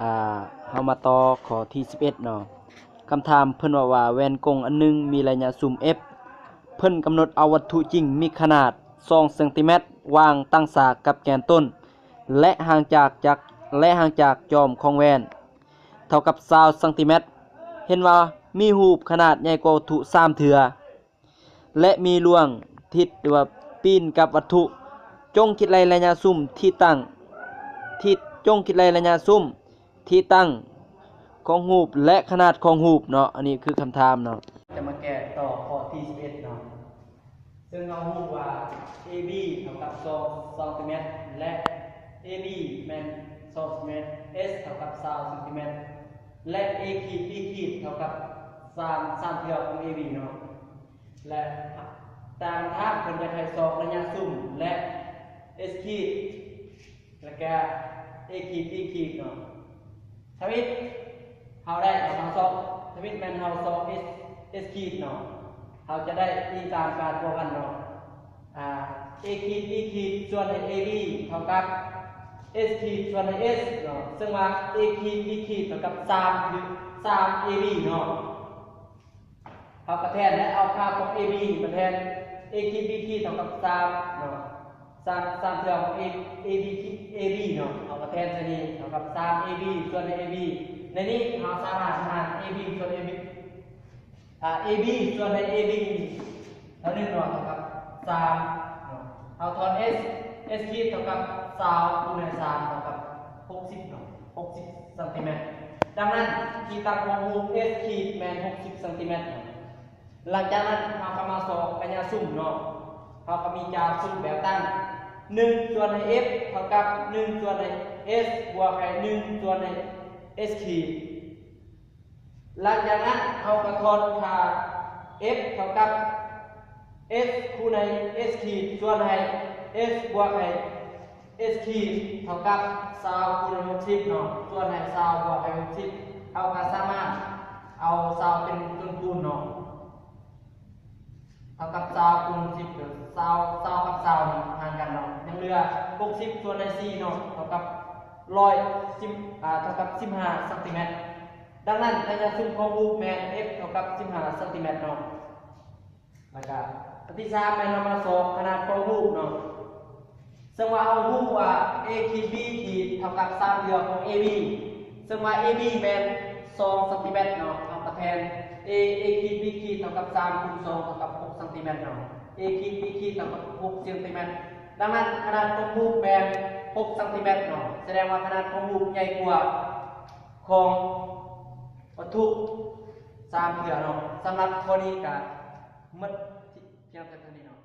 อ่าเฮามาต่อข้อที่11เนาะคำถามเพิ่นว่าแหวนกงอันหนึงมีระยะซูม f เพิ่นกำหนดเอาวัตถุจริงมีขนาด2เซนติเมตรวางตั้งฉากกับแกนต้นและห่างจากจอมของแหวนเท่ากับ20เซนติเมตรเห็นว่ามีรูปขนาดใหญ่กว่าวัตถุ3เทื่อและมีลวงทิศหรือว่าปีนกับวัตถุจงคิดระยะซูมที่ตั้งของรูปและขนาดของรูปเนาะอันนี้คือคำถามเนาะจะมาแก้ต่อข้อที่11เนาะซึ่งเรารู้ว่า AB เท่ากับ2เซนติเมตรและ AB แม่น2เซนติเมตร S เท่ากับ20เซนติเมตรและ A ขีด B ขีดเท่ากับ3เท่าของ AB เนาะและตามทางเพิ่นจะให้สอบระยะซูมและ S ขีดแล้วก็ A ขีด B ขีดเนาะทวิตเฮาได้เอาสอบทวิตแม่นเฮาสอบ S ขีดเนาะเฮาจะได้ตีตามการบวกกันเนาะA ขีด B ขีดส่วนใน AB เท่ากับ S ขีดส่วนใน S เนาะซึ่งว่า A ขีด B ขีดเท่ากับ3คือ3 AB เนาะเฮาก็แทนและเอาค่าของ AB มาแทน A ขีด B ขีดเท่ากับ3เนาะ3เท่าของ AB เนาะเอามาแทนซะนี่เท่ากับ3 AB ส่วนใน AB ในนี้เราสามารถหา AB ส่วน AB AB ส่วนใน AB เท่านี้เนาะเท่ากับ3เนาะเอาทอน S ขีดเท่ากับ20คูณด้วย3เท่ากับ60เนาะ60เซนติเมตรดังนั้นที่ตั้งของรูป S ขีดแม่น60เซนติเมตรหลังจากนั้นเราก็มาสอบระยะซูมเนาะเราก็มีการซูมแบบตั้ง1ส่วนใน F เท่ากับ1ส่วนใน S บวกกับ1ส่วนใน S ขีดหลังจากนั้นเราก็ทอนค่า F เท่ากับ S คูณใน S ขีดส่วนใน S บวกใน S ขีดเท่ากับ20คูณใน60เนาะส่วนใน20บวกกับ60เอาก็สามารถเอา20เป็นต้นคูณเนาะเท่ากับ20คูณ10หรือ20กับ20นี่ห่างกันเนาะยังเหลือ60ส่วนใน4เนาะเท่ากับเท่ากับ15เซนติเมตรดังนั้นระยะซูมของรูปแม่น f เท่ากับ15เซนติเมตรเนาะแล้วก็อันที่3แม่นเรามาสอบขนาดของรูปเนาะซึ่งว่าเอารูปว่า a ขีด b ขีดเท่ากับ3เท่าของ ab ซึ่งว่า ab แม่น2เซนติเมตรเนาะเอามาแทน a ขีด b ขีดเท่ากับ3คูณ2เท่ากับ6เซนติเมตรเนาะ a ขีด b ขีดเท่ากับ6เซนติเมตรดังนั้นขนาดของรูปแม่น6เซนติเมตรเนาะแสดงว่าขนาดของรูปใหญ่กว่าของวัตถุ3เท่าเนาะสำหรับข้อนี้ก็หมดเพียงแต่เท่านี้เนาะ